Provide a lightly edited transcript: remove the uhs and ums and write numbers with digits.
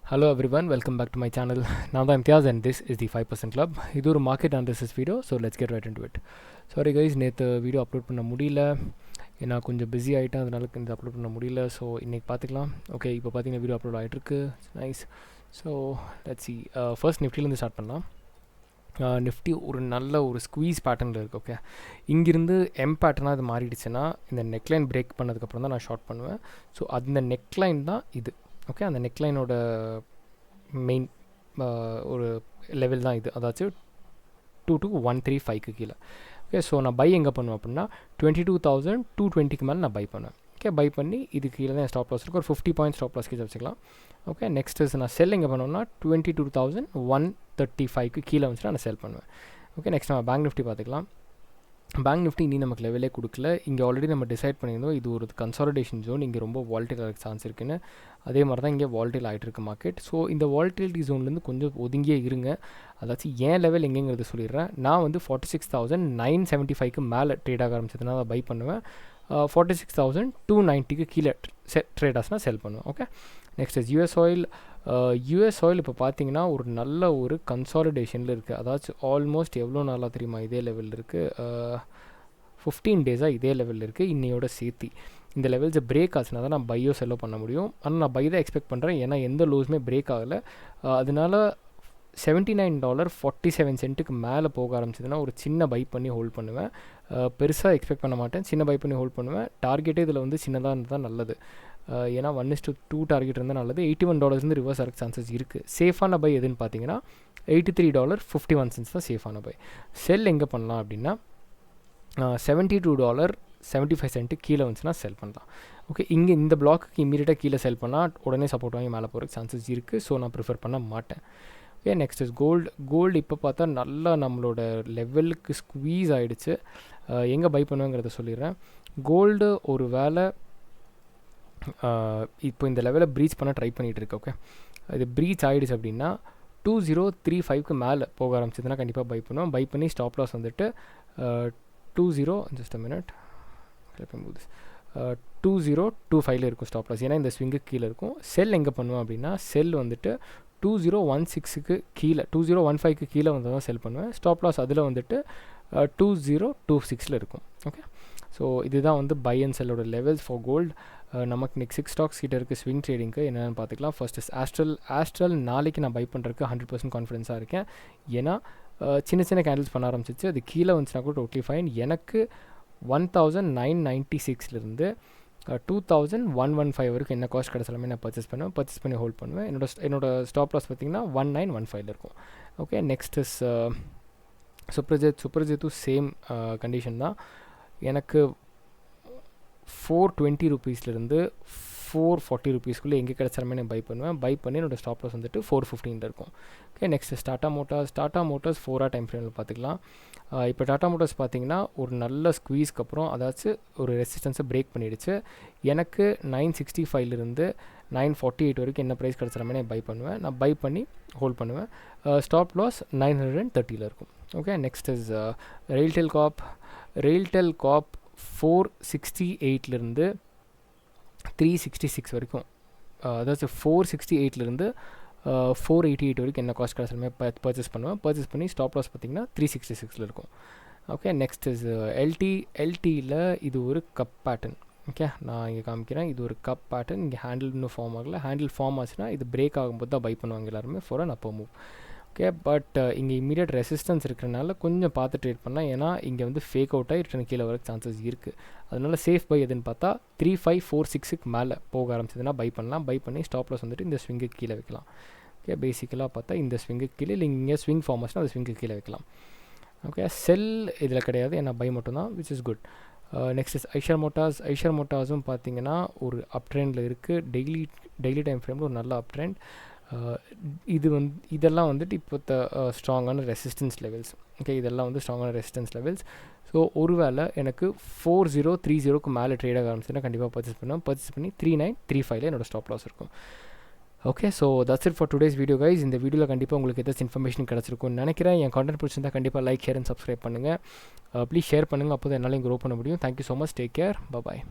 Hello everyone, welcome back to my channel. Now I'm Imtiaz and this is the 5% Club. இது ஒரு market analysis video, so let's get right into it. Sorry guys, நேற்று video upload பண்ண முடியல, ஏன்னா கொஞ்சம் busy ஆகிட்டேன், அதனால இந்த அப்லோட் பண்ண முடியல. ஸோ இன்றைக்கி பார்த்துக்கலாம். ஓகே, இப்போ பார்த்தீங்கன்னா வீடியோ அப்லோட் ஆகிட்டுருக்கு. Nice. So let's see. First நிஃப்டிலேருந்து ஸ்டார்ட் பண்ணலாம். நிஃப்டி ஒரு நல்ல ஒரு ஸ்குவீஸ் பேட்டர்னில் இருக்குது. ஓகே, இங்கிருந்து எம் பேட்டர்னாக அது மாறிடுச்சுன்னா இந்த நெக்லைன் பிரேக் பண்ணதுக்கப்புறம் தான் நான் ஷார்ட் பண்ணுவேன். ஸோ அந்த நெக்லைன் தான் இது. ஓகே, அந்த நெக்லைனோட மெயின் ஒரு லெவல் தான் இது, அதாச்சும் 22,135க்கு கீழே. ஓகே, ஸோ நான் பை எங்கே பண்ணுவேன் அப்படின்னா 22,220க்கு மேலே நான் பை பண்ணுவேன். ஓகே, பை பண்ணி இதுக்கு கீழே தான் ஸ்டாப் லாஸ் இருக்குது, ஒரு 50 பாயிண்ட் ஸ்டாப் லாஸ் கீழே வச்சுக்கலாம். ஓகே, நெக்ஸ்ட் நான் செல் எங்கே பண்ணுவேன்னா 22,135க்கு கீழே வந்துச்சுன்னா நான் செல் பண்ணுவேன். ஓகே, நெக்ஸ்ட் நம்ம பேங்க் நிஃப்டி பார்த்துக்கலாம். பேங்க் நிஃப்டி இனி நமக்கு லெவலே கொடுக்கல. இங்கே ஆல்ரெடி நம்ம டிசைட் பண்ணியிருந்தோம் இது ஒரு கன்சாலிடேஷன் ஜோன், இங்கே ரொம்ப வால்டைல் ஆக சான்ஸ் இருக்குன்னு. அதே மாதிரி தான் இங்கே வால்டைல் ஆகிட்டு இருக்கு மார்க்கெட். ஸோ இந்த வால்டைலிட்டி ஜோன்லேருந்து கொஞ்சம் ஒதுங்கியே இருங்க. அதாச்சும் ஏன் லெவல் எங்கேங்கிறது சொல்லிடுறேன். நான் வந்து 46,975க்கு மேலே ட்ரேட் ஆக ஆரம்பிச்சதுனா அதை பை பண்ணுவேன். 46,290க்கு கீழே ட்ரேட் ஆச்சுன்னா செல் பண்ணுவேன். Okay, next US oil. US oil இப்போ பார்த்தீங்கன்னா ஒரு நல்ல ஒரு கன்சாலிடேஷனில் இருக்குது. அதாச்சும் ஆல்மோஸ்ட் எவ்வளோ நாளாக தெரியுமா இதே லெவலில் இருக்குது, 15 டேஸாக இதே லெவலில் இருக்குது. இன்னையோட சேர்த்தி இந்த லெவல்ஸை பிரேக் ஆச்சுன்னா தான் நான் பையோ செல்லோ பண்ண முடியும். ஆனால் நான் பை தான் எக்ஸ்பெக்ட் பண்ணுறேன், ஏன்னா எந்த லோஸுமே பிரேக் ஆகலை. அதனால $79.47 மேலே போக ஆரம்பிச்சதுன்னா ஒரு சின்ன பை பண்ணி ஹோல்ட் பண்ணுவேன். பெருசாக எக்ஸ்பெக்ட் பண்ண மாட்டேன், சின்ன பை பண்ணி ஹோல்ட் பண்ணுவேன். டார்கெட்டே இதில் வந்து சின்னதாக இருந்தால் தான் நல்லது, ஏன்னா 1:2 டார்கெட் இருந்தால் நல்லது. $81 ரிவர்ஸ் ஆக சான்சஸ் இருக்குது. சேஃபான பை எதுன்னு பார்த்தீங்கன்னா $83.51 தான் சேஃபான பை. செல் எங்கே பண்ணலாம் அப்படின்னா $72.75 கீழே வந்துச்சுன்னா செல் பண்ணலாம். ஓகே, இங்கே இந்த பிளாக்கு இம்மீடியட்டாக கீழே செல் பண்ணால் உடனே சப்போர்ட் வாங்கி மேலே போகிறதுக்கு சான்சஸ் இருக்குது. ஸோ நான் ப்ரிஃபர் பண்ண மாட்டேன். Okay, next is gold. Gold இப்போ பார்த்தா நல்லா நம்மளோட லெவலுக்கு ஸ்குவீஸ் ஆகிடுச்சு. எங்கே பை பண்ணுவேங்கிறத சொல்லிடுறேன். கோல்டு ஒரு வேளை இப்போ இந்த லெவலில் ப்ரீச் பண்ண ட்ரை பண்ணிகிட்டு இருக்கு. ஓகே, இது ப்ரீச் ஆகிடுச்சு அப்படின்னா 2035க்கு மேலே போக ஆரம்பிச்சதுன்னா கண்டிப்பாக பை பண்ணுவோம். பை பண்ணி ஸ்டாப் லாஸ் வந்துட்டு 2025 இருக்கும் ஸ்டாப் லாஸ், ஏன்னா இந்த ஸ்விங்குக்கு கீழே இருக்கும். செல் எங்கே பண்ணுவேன் அப்படின்னா செல் வந்துட்டு 2016க்கு கீழே 2015க்கு கீழே வந்து தான் செல் பண்ணுவேன். ஸ்டாப் லாஸ் அதில் வந்துட்டு 2026 இருக்கும். ஓகே, ஸோ இதுதான் வந்து பை அண்ட் செல்லோட லெவல்ஸ் ஃபார் கோல்டு. நமக்கு நெக்ஸ்ட் 6 ஸ்டாக்ஸ் கிட்ட இருக்குது ஸ்விங் ட்ரேடிங்க்கு, என்னென்னு பார்த்துக்கலாம். ஃபர்ஸ்ட் இஸ் ஆஸ்ட்ரல் நாளைக்கு நான் பை பண்ணுறதுக்கு 100% கான்ஃபிடென்ஸாக இருக்கேன். ஏன்னா சின்ன சின்ன கேண்டில்ஸ் பண்ண ஆரம்பிச்சிச்சு, அது கீழே வந்துச்சுன்னா கூட டோட்டலி ஃபைன். எனக்கு 1996லேருந்து 2115 வரைக்கும் என்ன காஸ்ட் கிடச்சாலுமே நான் பர்ச்சேஸ் பண்ணி ஹோல்ட் பண்ணுவேன். என்னோட ஸ்டாப் லாஸ் பார்த்திங்கன்னா 1915 இருக்கும். ஓகே, நெக்ஸ்ட் இஸ் சுப்ரஜித்தும் சேம் கண்டிஷன் தான். எனக்கு 420 ரூபீஸ்லேருந்து 440 ரூபீஸ்க்குள்ளே எங்கே கிடச்சாலுமே நான் பை பண்ணுவேன். பை பண்ணி என்னோடய ஸ்டாப் லாஸ் வந்துட்டு 415 இருக்கும். Okay, next tata Motors 4 time ஃப்ரேமில் பார்த்துக்கலாம். இப்போ டாட்டா மோட்டார்ஸ் பார்த்தீங்கன்னா ஒரு நல்ல ஸ்குவீஸ்க்கு அப்புறம் அதாச்சும் ஒரு ரெசிஸ்டன்ஸை பிரேக் பண்ணிடுச்சு. எனக்கு 965லேருந்து 948 வரைக்கும் என்ன ப்ரைஸ் கிடச்சாலுமே நான் பை பண்ணுவேன். நான் பை பண்ணி ஹோல்ட் பண்ணுவேன். ஸ்டாப் லாஸ் 930 இருக்கும். ஓகே, நெக்ஸ்ட் இஸ் ரெயில்டெல் காப் 468லேருந்து 366 வரைக்கும், அதாவது 468லேருந்து 488 வரைக்கும் என்ன காஸ்ட் கிடச்சாலுமே பர்ச்சேஸ் பண்ணி ஸ்டாப் லாஸ் பார்த்திங்கன்னா 366 இருக்கும். ஓகே, நெக்ஸ்ட் இஸ் எல்டியில் இது ஒரு கப் பேட்டர்ன். ஓகே, நான் இங்கே காமிக்கிறேன். இது ஒரு கப் பேட்டர்ன். இங்கே ஹேண்டில் இன்னும் ஃபார்ம் ஆகலை. ஹேண்டில் ஃபார்ம் ஆச்சுன்னா இது பிரேக் ஆகும்போது தான் பை பண்ணுவாங்க எல்லாருமே for an Appar move. Okay, but இங்கே இமீடியட் ரெசிஸ்டன்ஸ் இருக்கிறனால கொஞ்சம் பார்த்து ட்ரேட் பண்ணலாம், ஏன்னா இங்கே வந்து ஃபேக் அவுட் ஆகி ரிட்டர்ன் கீழே வரக்கு சான்சஸ் இருக்குது. அதனால சேஃப் பை எதுன்னு பார்த்தா 3546க்கு மேலே போக ஆரம்பிச்சதுன்னா பை பண்ணலாம். பை பண்ணி ஸ்டாப் லாஸ் வந்துட்டு இந்த ஸ்விங்குக்கு கீழே வைக்கலாம். ஓகே, பேசிக்கலாக பார்த்தா இந்த ஸ்விங்குக்கு கீழே இல்லை இங்கே ஸ்விங் ஃபார்ம் ஆச்சுன்னா அந்த ஸ்விங்குக்கு கீழே வைக்கலாம். ஓகே, செல் இதில் கிடையாது, ஏன்னா பை மட்டும் தான், which is good. Next is Eicher மோட்டார்ஸும் பார்த்தீங்கன்னா ஒரு அப் ட்ரெண்டில் இருக்குது. டெய்லி டைம் ஃப்ரேமில் ஒரு நல்ல அப் ட்ரெண்ட். இதெல்லாம் வந்துட்டு இப்போ ஸ்ட்ராங்கான ரெசிஸ்டன்ஸ் லெவல்ஸ். ஓகே, இதெல்லாம் வந்து ஸ்ட்ராங்கான ரெசிஸ்டன்ஸ் லெவல்ஸ். ஸோ ஒருவேளை எனக்கு 4030க்கு மேலே ட்ரேட் ஆக ஆரம்பிச்சுன்னா கண்டிப்பாக பர்ச்சேஸ் பண்ணி 3935 என்னோடய ஸ்டாப் லாஸ் இருக்கும். Okay, so that's it for today's video guys. இந்த வீடியோவில் கண்டிப்பாக உங்களுக்கு ஏதாச்சும் இன்ஃபர்மேஷன் கிடச்சிருக்கும்னு நினைக்கிறேன். என் கான்டென்ட் பிடிச்சிருந்தா கண்டிப்பாக லைக், ஷேர் அண்ட் சப்ஸ்கிரைப் பண்ணுங்கள். ப்ளீஸ் ஷேர் பண்ணுங்கள், அப்போ தான் என்னால் க்ரோ பண்ண முடியும். Thank you so much. Take care. பாய்.